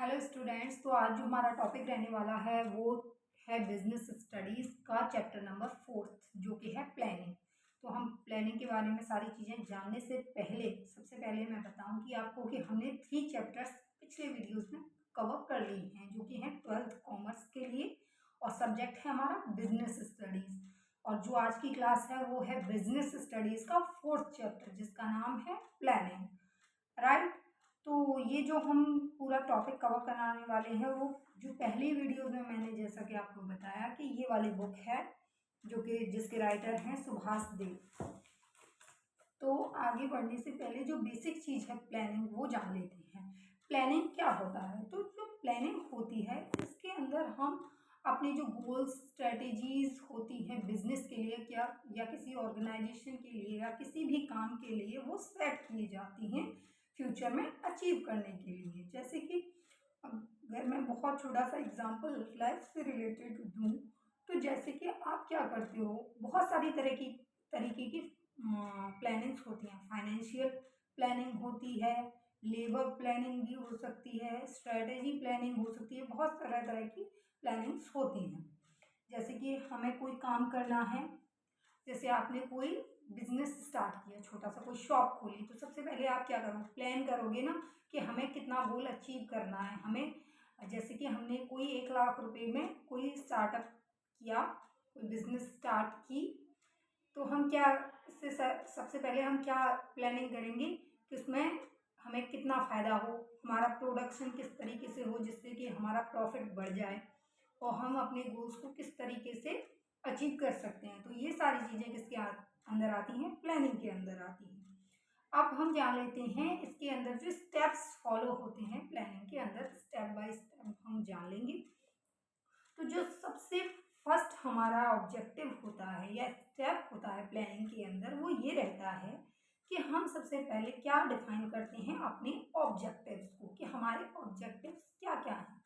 Hello students. तो आज जो हमारा टॉपिक रहने वाला है वो है बिजनेस स्टडीज़ का चैप्टर नंबर 4 जो कि है प्लानिंग। तो हम प्लानिंग के बारे में सारी चीज़ें जानने से पहले सबसे पहले मैं बताऊं कि आपको कि हमने 3 चैप्टर्स पिछले वीडियोस में कवर कर लिए हैं जो कि हैं 12th कॉमर्स के लिए और सब्जेक्ट है हमारा बिजनेस स्टडीज़। और जो आज की क्लास है वो है बिजनेस स्टडीज़ का 4th चैप्टर जिसका नाम है प्लानिंग, राइट। तो ये जो हम पूरा टॉपिक कवर कराने वाले हैं वो जो पहली वीडियो में मैंने जैसा कि आपको बताया कि ये वाली बुक है जो कि जिसके राइटर हैं सुभाष देव। तो आगे बढ़ने से पहले जो बेसिक चीज़ है प्लानिंग वो जान लेते हैं। प्लानिंग क्या होता है? तो जो प्लानिंग होती है इसके अंदर हम अपने जो गोल्स स्ट्रेटेजीज होती हैं बिजनेस के लिए क्या या किसी ऑर्गेनाइजेशन के लिए या किसी भी काम के लिए वो सेट किए जाती हैं फ्यूचर में अचीव करने के लिए। जैसे कि अगर मैं बहुत छोटा सा एग्जांपल लाइफ से रिलेटेड दूँ तो जैसे कि आप क्या करते हो, बहुत सारी तरीके की प्लानिंग्स होती हैं। फाइनेंशियल प्लानिंग होती है, लेबर प्लानिंग भी हो सकती है, स्ट्रेटेजी प्लानिंग हो सकती है, बहुत तरह तरह की प्लानिंग्स होती हैं। जैसे कि हमें कोई काम करना है, जैसे आपने कोई बिजनेस स्टार्ट किया, छोटा सा कोई शॉप खोली, तो सबसे पहले आप क्या करोगे, प्लान करोगे ना कि हमें कितना गोल अचीव करना है। हमें जैसे कि हमने कोई 1 लाख रुपए में कोई स्टार्टअप किया, कोई बिजनेस स्टार्ट की, तो हम क्या इससे सबसे पहले हम क्या प्लानिंग करेंगे कि उसमें हमें कितना फ़ायदा हो, हमारा प्रोडक्शन किस तरीके से हो जिससे कि हमारा प्रॉफिट बढ़ जाए और हम अपने गोल्स को किस तरीके से अचीव कर सकते हैं। तो ये सारी चीज़ें किसके अंदर आती हैं, प्लानिंग के अंदर आती हैं। अब हम जान लेते हैं इसके अंदर जो स्टेप्स फॉलो होते हैं प्लानिंग के अंदर, स्टेप बाय स्टेप हम जान लेंगे। तो जो सबसे फर्स्ट हमारा ऑब्जेक्टिव होता है या स्टेप होता है प्लानिंग के अंदर वो ये रहता है कि हम सबसे पहले क्या डिफाइन करते हैं अपने ऑब्जेक्टिव्स को, कि हमारे ऑब्जेक्टिव्स क्या क्या हैं।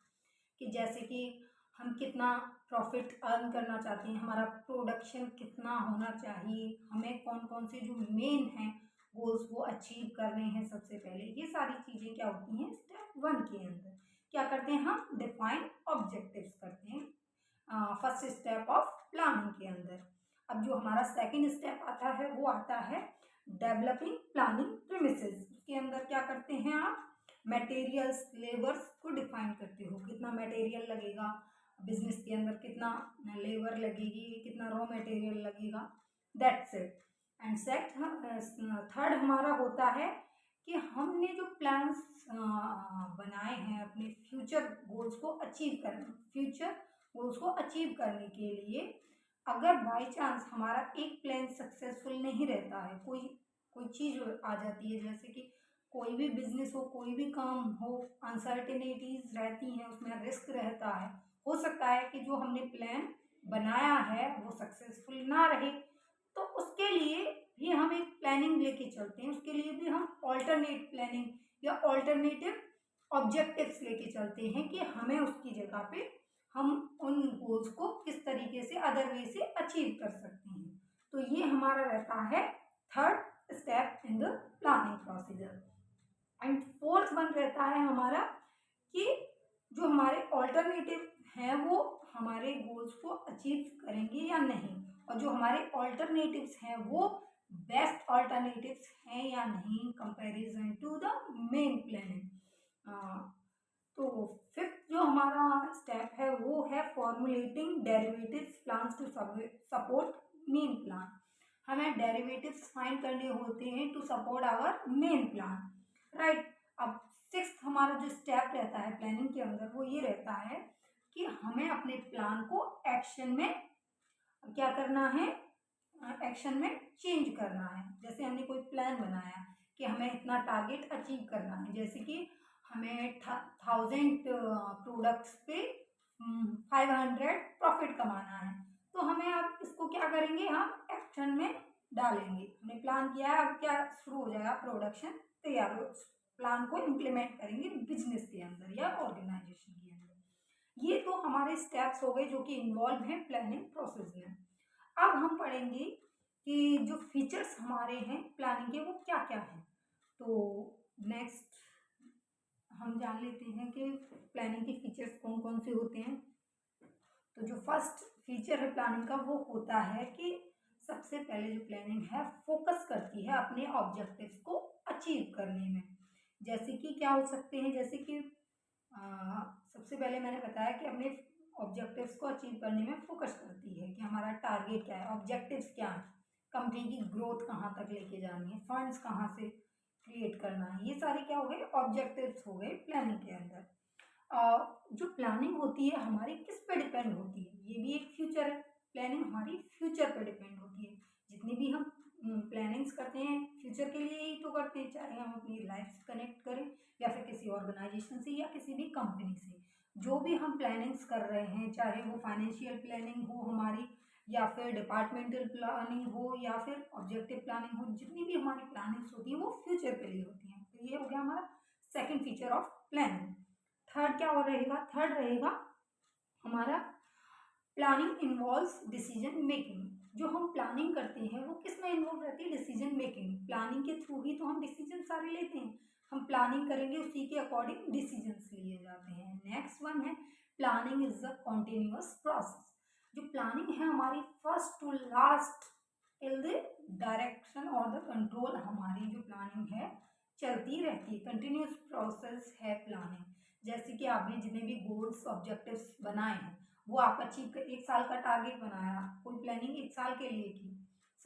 कि जैसे कि हम कितना प्रॉफिट अर्न करना चाहते हैं, हमारा प्रोडक्शन कितना होना चाहिए, हमें कौन कौन से जो मेन हैं गोल्स वो अचीव करने हैं। सबसे पहले ये सारी चीज़ें क्या होती हैं स्टेप 1 के अंदर क्या करते हैं, हम डिफाइन ऑब्जेक्टिव्स करते हैं फर्स्ट स्टेप ऑफ प्लानिंग के अंदर। अब जो हमारा सेकंड स्टेप आता है वो आता है डेवलपिंग प्लानिंग प्रीमिसेस। उसके अंदर क्या करते हैं आप मटेरियल्स लेबर्स को डिफाइन करते हो, कितना मटेरियल लगेगा बिजनेस के अंदर, कितना लेबर लगेगी, कितना रॉ मटेरियल लगेगा, दैट्स इट। एंड थर्ड हमारा होता है कि हमने जो प्लान्स बनाए हैं अपने फ्यूचर गोल्स को अचीव करने के लिए, अगर बाय चांस हमारा एक प्लान सक्सेसफुल नहीं रहता है, कोई चीज़ आ जाती है, जैसे कि कोई भी बिजनेस हो, कोई भी काम हो, अनसर्टेनिटीज रहती हैं, उसमें रिस्क रहता है, हो सकता है कि जो हमने प्लान बनाया है वो सक्सेसफुल ना रहे, तो उसके लिए भी हम एक प्लानिंग लेके चलते हैं। उसके लिए भी हम ऑल्टरनेट प्लानिंग या ऑल्टरनेटिव ऑब्जेक्टिव्स लेके चलते हैं कि हमें उसकी जगह पे हम उन गोल्स को किस तरीके से अदर वे से अचीव कर सकते हैं। तो ये हमारा रहता है third step in the planning procedure. And fourth one रहता है हमारा कि जो हमारे ऑल्टरनेटिव हैं वो हमारे गोल्स को अचीव करेंगे या नहीं, और जो हमारे ऑल्टरनेटिव्स हैं वो बेस्ट ऑल्टरनेटिव्स हैं या नहीं comparison to the main plan. तो फिफ्थ जो हमारा स्टेप है वो है formulating derivatives plans to support main plan. हमें डेरिवेटिव्स फाइंड करने होते हैं to support our main plan, right. अब सिक्स्थ हमारा जो स्टेप रहता है प्लानिंग के अंदर वो ये रहता है कि हमें अपने प्लान को एक्शन में क्या करना है, एक्शन में चेंज करना है। जैसे हमने कोई प्लान बनाया कि हमें इतना टारगेट अचीव करना है, जैसे कि हमें 1000 प्रोडक्ट्स पे 500 प्रॉफिट कमाना है, तो हमें अब इसको क्या करेंगे, हम एक्शन में डालेंगे। हमने प्लान किया है, अब क्या शुरू हो जाएगा, प्रोडक्शन तैयार हो, प्लान को इम्प्लीमेंट करेंगे बिजनेस के अंदर या ऑर्गेनाइजेशन के अंदर। ये तो हमारे स्टेप्स हो गए जो कि इन्वॉल्व हैं प्लानिंग प्रोसेस में। अब हम पढ़ेंगे कि जो फीचर्स हमारे हैं प्लानिंग के वो क्या क्या हैं। तो नेक्स्ट हम जान लेते हैं कि प्लानिंग के फीचर्स कौन कौन से होते हैं। तो जो फर्स्ट फीचर है प्लानिंग का वो होता है कि सबसे पहले जो प्लानिंग है फोकस करती है अपने ऑब्जेक्टिव्स को अचीव करने में। जैसे कि क्या हो सकते हैं, जैसे कि सबसे पहले मैंने बताया कि अपने ऑब्जेक्टिव्स को अचीव करने में फोकस करती है कि हमारा टारगेट क्या है, ऑब्जेक्टिव्स क्या है, कंपनी की ग्रोथ कहाँ तक लेके जानी है, फंड्स कहाँ से क्रिएट करना है, ये सारे क्या हो गए ऑब्जेक्टिव्स हो गए प्लानिंग के अंदर। जो प्लानिंग होती है हमारी किस पे डिपेंड होती है, ये भी एक फ्यूचर है। प्लानिंग हमारी फ्यूचर पे डिपेंड होती है। जितनी भी हम प्लानिंग्स करते हैं फ्यूचर के लिए ही तो करते हैं, चाहे हम अपनी लाइफ से कनेक्ट करें या फिर किसी ऑर्गेनाइजेशन से या किसी भी कंपनी से। जो भी हम प्लानिंग्स कर रहे हैं, चाहे वो फाइनेंशियल प्लानिंग हो हमारी, या फिर डिपार्टमेंटल प्लानिंग हो, या फिर ऑब्जेक्टिव प्लानिंग हो, जितनी भी हमारी प्लानिंग्स होती हैं वो फ्यूचर के लिए होती हैं। तो ये हो गया हमारा second feature of planning. Third क्या हो रहेगा, थर्ड रहेगा हमारा प्लानिंग इन्वॉल्व्स डिसीजन मेकिंग। जो हम प्लानिंग करते हैं वो किस में इन्वॉल्व रहती है, डिसीजन मेकिंग। प्लानिंग के थ्रू ही तो हम डिसीजन सारे लेते हैं, हम प्लानिंग करेंगे उसी के अकॉर्डिंग डिसीजंस लिए जाते हैं। नेक्स्ट वन है planning is a continuous process. जो प्लानिंग है हमारी first to last till the direction और द कंट्रोल, हमारी जो प्लानिंग है चलती रहती है, कंटिन्यूअस प्रोसेस है प्लानिंग। जैसे कि आपने जितने भी गोल्स ऑब्जेक्टिव्स बनाए हैं वो आप अचीव कर, एक साल का टारगेट बनाया, कोई प्लानिंग एक साल के लिए की,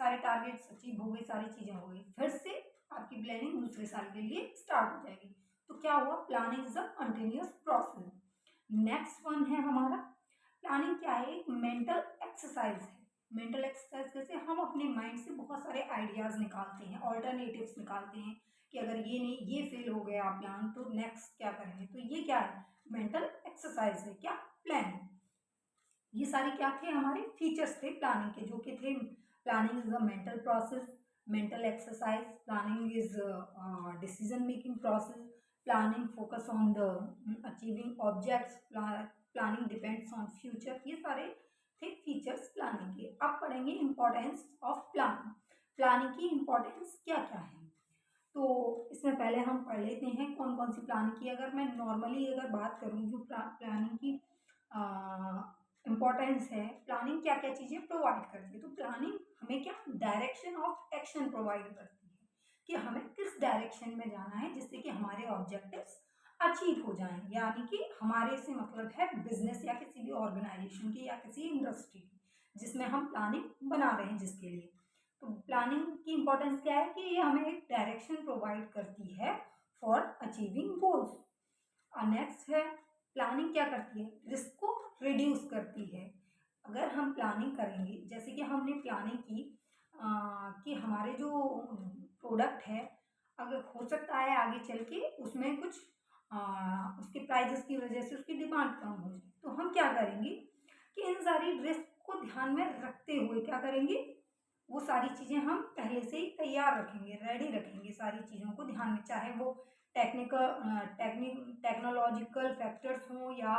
सारे टारगेट्स अचीव हो गए, सारी चीज़ें हो गई, फिर से आपकी प्लानिंग दूसरे साल के लिए स्टार्ट हो जाएगी। तो क्या हुआ, planning is a continuous process. Next one है हमारा प्लानिंग क्या है, एक मेंटल एक्सरसाइज है। मेंटल एक्सरसाइज कैसे, हम अपने माइंड से बहुत सारे आइडियाज निकालते हैं, ऑल्टरनेटिव्स निकालते हैं कि अगर ये नहीं, ये फेल हो गया प्लान तो नेक्स्ट क्या करेंगे। तो ये क्या है, मेंटल एक्सरसाइज है, क्या, प्लानिंग। ये सारे क्या थे, हमारे फीचर्स थे प्लानिंग के, जो कि थे planning is a mental process, mental exercise, planning is decision making process, planning focus on the achieving objects, planning depends on future. ये सारे थे फीचर्स प्लानिंग के। अब पढ़ेंगे इंपॉर्टेंस ऑफ प्लानिंग। प्लानिंग की इंपॉर्टेंस क्या क्या है, तो इसमें पहले हम पढ़ लेते हैं कौन कौन सी प्लानिंग की। अगर मैं नॉर्मली अगर बात करूँ जो प्लानिंग की इम्पोर्टेंस है, प्लानिंग क्या क्या चीज़ें प्रोवाइड करती है। तो प्लानिंग हमें क्या, डायरेक्शन ऑफ एक्शन प्रोवाइड करती है कि हमें किस डायरेक्शन में जाना है जिससे कि हमारे ऑब्जेक्टिव्स अचीव हो जाएं। यानी कि हमारे से मतलब है बिजनेस या किसी भी ऑर्गेनाइजेशन की या किसी इंडस्ट्री की जिसमें हम प्लानिंग बना रहे हैं जिसके लिए। तो प्लानिंग की इम्पोर्टेंस क्या है कि ये हमें एक डायरेक्शन प्रोवाइड करती है फॉर अचीविंग गोल्स। नेक्स्ट है प्लानिंग क्या करती है, रिस्क को रिड्यूस करती है। अगर हम प्लानिंग करेंगे, जैसे कि हमने प्लानिंग की कि हमारे जो प्रोडक्ट है अगर हो सकता है आगे चल के उसमें कुछ उसके प्राइजेस की वजह से उसकी डिमांड कम हो जाए, तो हम क्या करेंगे कि इन सारी रिस्क को ध्यान में रखते हुए क्या करेंगे, वो सारी चीज़ें हम पहले से ही तैयार रखेंगे, रेडी रखेंगे सारी चीज़ों को ध्यान में, चाहे वो टेक्नोलॉजिकल फैक्टर्स हों या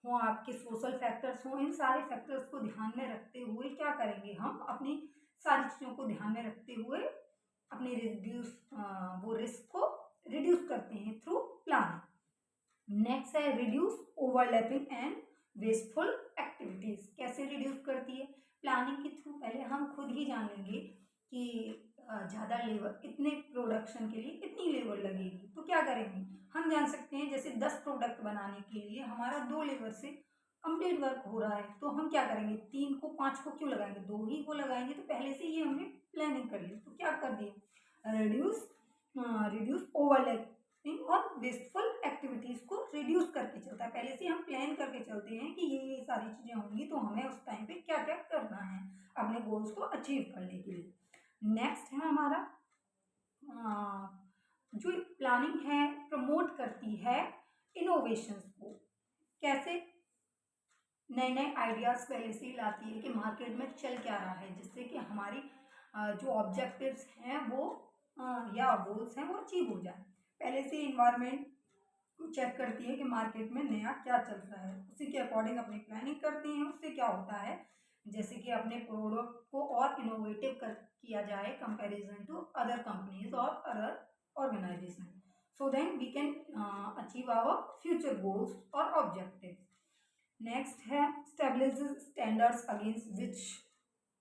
हों आपके सोशल फैक्टर्स हों। इन सारे फैक्टर्स को ध्यान में रखते हुए क्या करेंगे, हम अपनी सारी चीज़ों को ध्यान में रखते हुए अपनी वो रिस्क को रिड्यूस करते हैं थ्रू प्लानिंग। नेक्स्ट है reduce overlapping and wasteful activities. कैसे रिड्यूस करती है प्लानिंग के थ्रू, पहले हम खुद ही जान लेंगे कि ज़्यादा लेबर, कितने प्रोडक्शन के लिए कितनी लेबर लगेगी। तो क्या करेंगे, हम जान सकते हैं जैसे 10 प्रोडक्ट बनाने के लिए हमारा 2 लेबर से कंप्लीट वर्क हो रहा है, तो हम क्या करेंगे, 3 को 5 को क्यों लगाएंगे, 2 ही को लगाएंगे। तो पहले से ये हमने प्लानिंग कर ली, तो क्या कर दिया, रिड्यूस ओवरलैपिंग और वेस्टफुल एक्टिविटीज़ को रिड्यूस करके चलता है। पहले से हम प्लान करके चलते हैं कि ये सारी चीज़ें होंगी, तो हमें उस टाइम पे क्या क्या करना है अपने गोल्स को अचीव करने के लिए। नेक्स्ट है हमारा जो प्लानिंग है प्रमोट करती है इनोवेशंस को। कैसे, नए नए आइडियाज़ पहले से ही लाती है कि मार्केट में चल क्या रहा है, जिससे कि हमारी जो ऑब्जेक्टिव्स हैं वो या गोल्स हैं वो अचीव हो जाए। पहले से इन्वायरमेंट को चेक करती है कि मार्केट में नया क्या चल रहा है, उसी के अकॉर्डिंग अपनी प्लानिंग करती हैं। उससे क्या होता है, जैसे कि अपने प्रोडक्ट को और इनोवेटिव किया जाए कंपैरिजन टू अदर कंपनीज और other organization. so then we can achieve our future goals or objectives. Next है establishes standards against which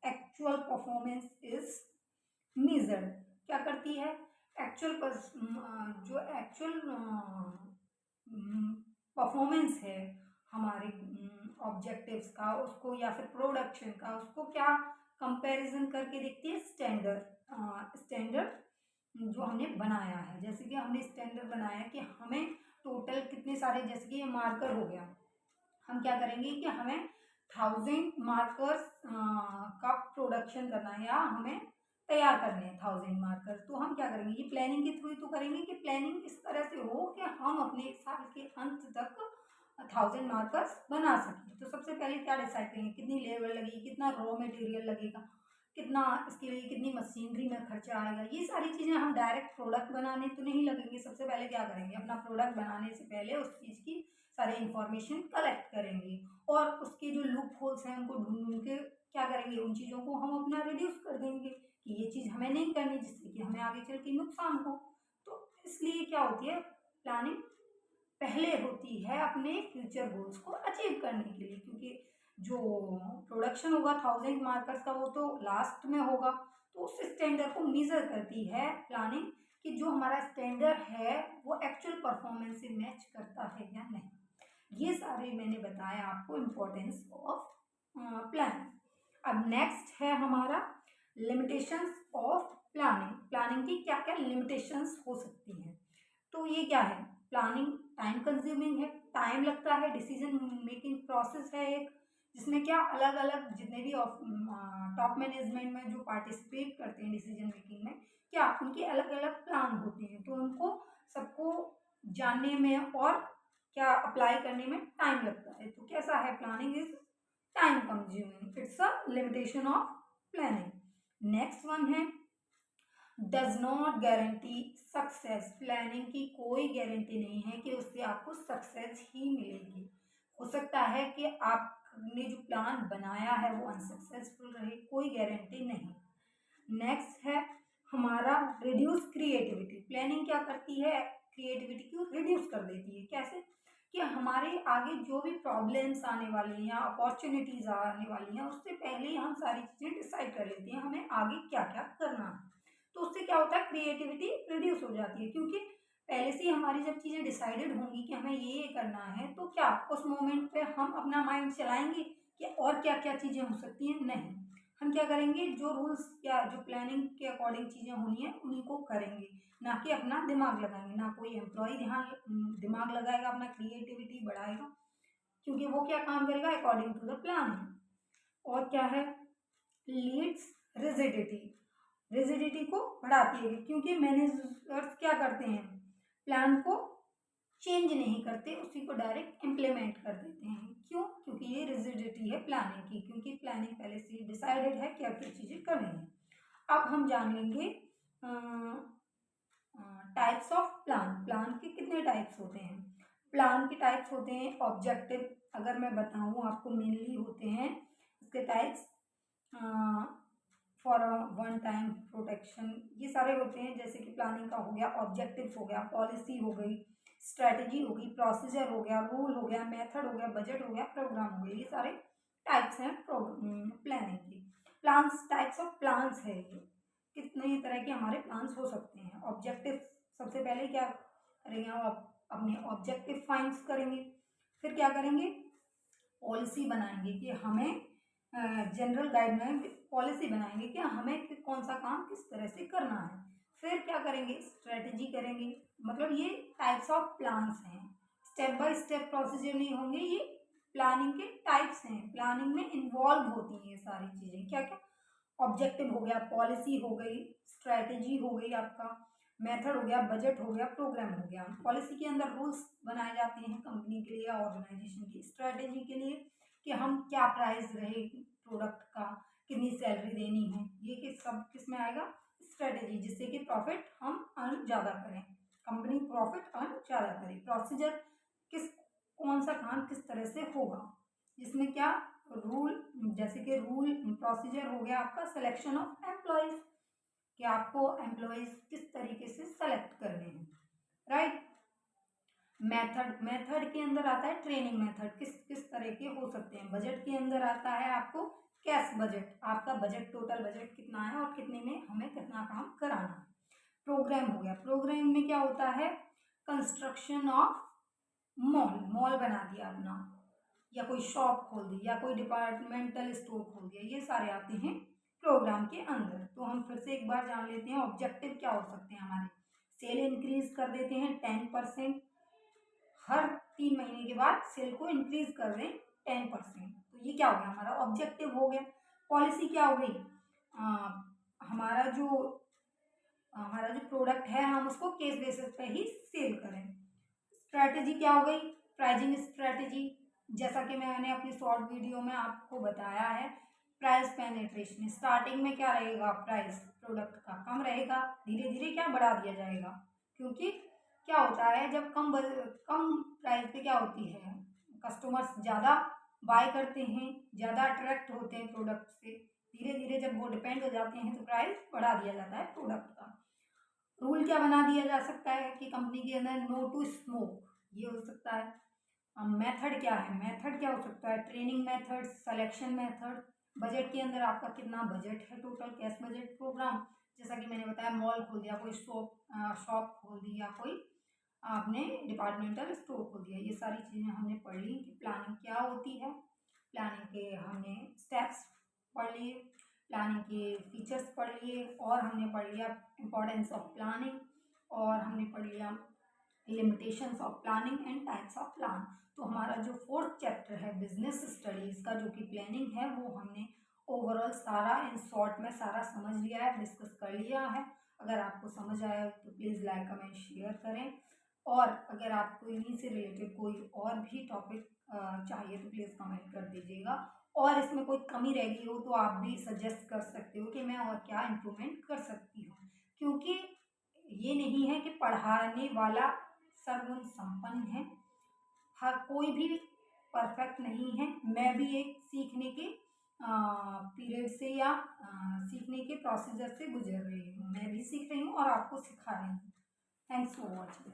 actual performance is measured. क्या करती है? जो एक्चुअल परफॉर्मेंस है हमारे ऑब्जेक्टिव्स का, उसको या फिर प्रोडक्शन का, उसको क्या कंपैरिजन करके देखती है? स्टैंडर्ड जो हमने बनाया है। जैसे कि हमने स्टैंडर्ड बनाया कि हमें टोटल कितने सारे, जैसे कि ये मार्कर हो गया, हम क्या करेंगे कि हमें 1000 मार्कर्स का प्रोडक्शन करना है या हमें तैयार करने हैं 1000 मार्कर। तो हम क्या करेंगे? ये प्लानिंग के थ्रू तो करेंगे कि प्लानिंग इस तरह से हो कि हम अपने साल के अंत तक 1000 मार्कर्स बना सकें। तो सबसे पहले क्या डिसाइड करेंगे? कितनी लेबर लगेगी, कितना रॉ मटेरियल लगेगा, कितना इसके लिए कितनी मशीनरी में खर्चा आएगा। ये सारी चीज़ें हम डायरेक्ट प्रोडक्ट बनाने तो नहीं लगेंगे। सबसे पहले क्या करेंगे? अपना प्रोडक्ट बनाने से पहले उस चीज़ की सारी इंफॉर्मेशन कलेक्ट करेंगे और उसके जो लूप होल्स हैं उनको ढूंढ ढूंढ के क्या करेंगे? उन चीज़ों को हम अपना रिड्यूस कर देंगे कि ये चीज़ हमें नहीं करनी, जिससे कि हमें आगे चल के नुकसान हो। तो इसलिए क्या होती है? प्लानिंग पहले होती है अपने फ्यूचर गोल्स को अचीव करने के लिए, क्योंकि जो प्रोडक्शन होगा 1000 मार्कर्स का वो तो लास्ट में होगा। तो उस स्टैंडर्ड को मेजर करती है प्लानिंग कि जो हमारा स्टैंडर्ड है वो एक्चुअल परफॉर्मेंस से मैच करता है या नहीं। ये सारे मैंने बताया आपको इम्पोर्टेंस ऑफ प्लानिंग। अब नेक्स्ट है हमारा लिमिटेशंस ऑफ प्लानिंग। प्लानिंग की क्या क्या लिमिटेशंस हो सकती हैं? तो ये क्या है? प्लानिंग टाइम कंज्यूमिंग है, टाइम लगता है, डिसीजन मेकिंग प्रोसेस है एक, जिसमें क्या अलग अलग जितने भी टॉप मैनेजमेंट में जो पार्टिसिपेट करते हैं डिसीजन मेकिंग में, क्या उनके अलग अलग प्लान होते हैं, तो उनको सबको जानने में और क्या अप्लाई करने में टाइम लगता है। तो कैसा है? Planning is time consuming, it's a limitation of planning. Next one है does not guarantee success. Planning की कोई गारंटी नहीं है कि उससे आपको सक्सेस ही मिलेगी। हो सकता है कि आपने जो प्लान बनाया है वो अनसक्सेसफुल रहे, कोई गारंटी नहीं। नेक्स्ट है हमारा रिड्यूस क्रिएटिविटी। प्लानिंग क्या करती है? क्रिएटिविटी को रिड्यूस कर देती है। कैसे? कि हमारे आगे जो भी प्रॉब्लम्स आने वाली हैं या अपॉर्चुनिटीज आने वाली हैं, उससे पहले ही हम सारी चीज़ें डिसाइड कर लेते हैं हमें आगे क्या क्या करना है। तो उससे क्या होता है? क्रिएटिविटी रिड्यूस हो जाती है, क्योंकि पहले से ही हमारी जब चीज़ें डिसाइडेड होंगी कि हमें ये करना है, तो क्या उस मोमेंट पे हम अपना माइंड चलाएंगे कि और क्या क्या चीज़ें हो सकती हैं? नहीं, हम क्या करेंगे? जो रूल्स या जो प्लानिंग के अकॉर्डिंग चीज़ें होनी है उन्हीं को करेंगे, ना कि अपना दिमाग लगाएंगे। ना कोई एम्प्लॉय दिमाग लगाएगा, अपना क्रिएटिविटी बढ़ाएगा, क्योंकि वो क्या काम करेगा? अकॉर्डिंग टू द प्लान है। और क्या है? Leeds rigidity. रिजिडिटी को बढ़ाती है, क्योंकि मैनेजर्स क्या करते हैं? प्लान को चेंज नहीं करते, उसी को डायरेक्ट इम्प्लीमेंट कर देते हैं। क्यों? क्योंकि ये रिजिडिटी है प्लानिंग की, क्योंकि प्लानिंग पहले से डिसाइडेड है क्या क्या चीज़ें करनी है। अब हम जान लेंगे टाइप्स ऑफ प्लान। प्लान के कितने टाइप्स होते हैं? प्लान के टाइप्स होते हैं ऑब्जेक्टिव, अगर मैं बताऊं आपको, मेनली होते हैं इसके types for one time protection, ये सारे होते हैं। जैसे कि प्लानिंग का हो गया, ऑब्जेक्टिव्स हो गया, पॉलिसी हो गई, स्ट्रेटजी हो गई, प्रोसीजर हो गया, रूल हो गया, मेथड हो गया, बजट हो गया, प्रोग्राम हो गया। ये सारे टाइप्स हैं प्लानिंग की। प्लान्स, टाइप्स ऑफ प्लान्स है ये, कितने तरह के हमारे प्लान्स हो सकते हैं। ऑब्जेक्टिव, सबसे पहले क्या करेंगे? हम अपने ऑब्जेक्टिव फाइंड करेंगे, फिर क्या करेंगे? पॉलिसी बनाएंगे कि हमें जनरल गाइडलाइन पॉलिसी बनाएंगे कि हमें कौन सा काम किस तरह से करना है। फिर क्या करेंगे? स्ट्रेटजी करेंगे। मतलब ये टाइप्स ऑफ प्लान्स हैं, स्टेप बाय स्टेप प्रोसीजर नहीं होंगे, ये प्लानिंग के टाइप्स हैं। प्लानिंग में इन्वॉल्व होती हैं ये सारी चीज़ें। क्या क्या? ऑब्जेक्टिव हो गया, पॉलिसी हो गई, स्ट्रेटजी हो गई, आपका मेथड हो गया, बजट हो गया, प्रोग्राम हो गया। पॉलिसी के अंदर रूल्स बनाए जाते हैं कंपनी के लिए, ऑर्गेनाइजेशन की। स्ट्रेटजी के लिए कि हम क्या प्राइस रहे प्रोडक्ट का, कितनी सैलरी देनी है, ये किस में आएगा? स्ट्रेटजी, जिससे कि प्रॉफिट हम अर्न ज़्यादा करें, कंपनी प्रॉफिट अर्न ज़्यादा करे। प्रोसीजर, कौन सा काम किस तरह से होगा, जिसमें क्या रूल, जैसे कि रूल प्रोसीजर हो गया आपका सिलेक्शन ऑफ एम्प्लॉयज़, कि आपको एम्प्लॉयज़ किस तरीके से सेलेक्ट करने हैं, राइट। मेथड के अंदर आता है ट्रेनिंग मेथड, किस किस तरह के हो सकते हैं। बजट के अंदर आता है आपको कैश बजट, आपका बजट टोटल बजट कितना है और कितने में हमें कितना काम कराना है। प्रोग्राम हो गया, प्रोग्राम में क्या होता है, कंस्ट्रक्शन ऑफ मॉल बना दिया अपना, या कोई शॉप खोल दी, या कोई डिपार्टमेंटल स्टोर खोल दिया, ये सारे आते हैं प्रोग्राम के अंदर। तो हम फिर से एक बार जान लेते हैं ऑब्जेक्टिव क्या हो सकते हैं हमारे। सेल इंक्रीज कर देते हैं 10%, हर 3 महीने के बाद सेल को इंक्रीज कर दें 10%, तो ये क्या हो गया हमारा ऑब्जेक्टिव हो गया। पॉलिसी क्या हो गई, हमारा जो प्रोडक्ट है हम उसको केस बेसिस पे ही सेल करें। स्ट्रैटेजी क्या हो गई, प्राइजिंग स्ट्रैटेजी, जैसा कि मैंने अपनी शॉर्ट वीडियो में आपको बताया है। प्राइस पेनिट्रेशन, स्टार्टिंग में क्या रहेगा, प्राइस प्रोडक्ट का कम रहेगा, धीरे धीरे क्या बढ़ा दिया जाएगा, क्योंकि क्या होता है जब कम प्राइस पे क्या होती है, कस्टमर्स ज़्यादा बाय करते हैं, ज़्यादा अट्रैक्ट होते हैं प्रोडक्ट से, धीरे धीरे जब वो डिपेंड हो जाते हैं तो प्राइस बढ़ा दिया जाता है प्रोडक्ट का। रूल क्या बना दिया जा सकता है कि कंपनी के अंदर नो टू स्मोक, ये हो सकता है। मेथड क्या है, मेथड क्या हो सकता है, training method, selection method, budget के अंदर आपका कितना बजट है टोटल, कैश बजट, प्रोग्राम, जैसा कि मैंने बताया मॉल खोल दिया, कोई शॉप खोल दी, या कोई आपने डिपार्टमेंटल स्टोर खोल दिया, ये सारी चीज़ें हमने पढ़ ली कि प्लानिंग क्या होती है। प्लानिंग के हमने स्टेप्स पढ़ लिए, प्लानिंग के फीचर्स पढ़ लिए, और हमने पढ़ लिया इम्पोर्टेंस ऑफ प्लानिंग, और हमने पढ़ लिया limitations of planning and types of plan. तो हमारा जो 4th चैप्टर है बिजनेस स्टडीज़ का, जो कि प्लानिंग है, वो हमने ओवरऑल सारा इन शॉर्ट में सारा समझ लिया है, डिस्कस कर लिया है। अगर आपको समझ आया तो प्लीज़ लाइक कमेंट शेयर करें, और अगर आपको इन्हीं से रिलेटेड कोई और भी टॉपिक चाहिए तो प्लीज़ कमेंट कर दीजिएगा, और इसमें कोई कमी रह गई हो तो आप भी सजेस्ट कर सकते हो कि मैं और क्या इम्प्रूवमेंट कर सकती हूँ, क्योंकि ये नहीं है कि पढ़ाने वाला सर्वगुण संपन्न है, हर कोई भी परफेक्ट नहीं है। मैं भी एक सीखने के पीरियड से या सीखने के प्रोसीजर से गुजर रही हूँ, मैं भी सीख रही हूँ और आपको सिखा रही हूँ। Thanks for watching.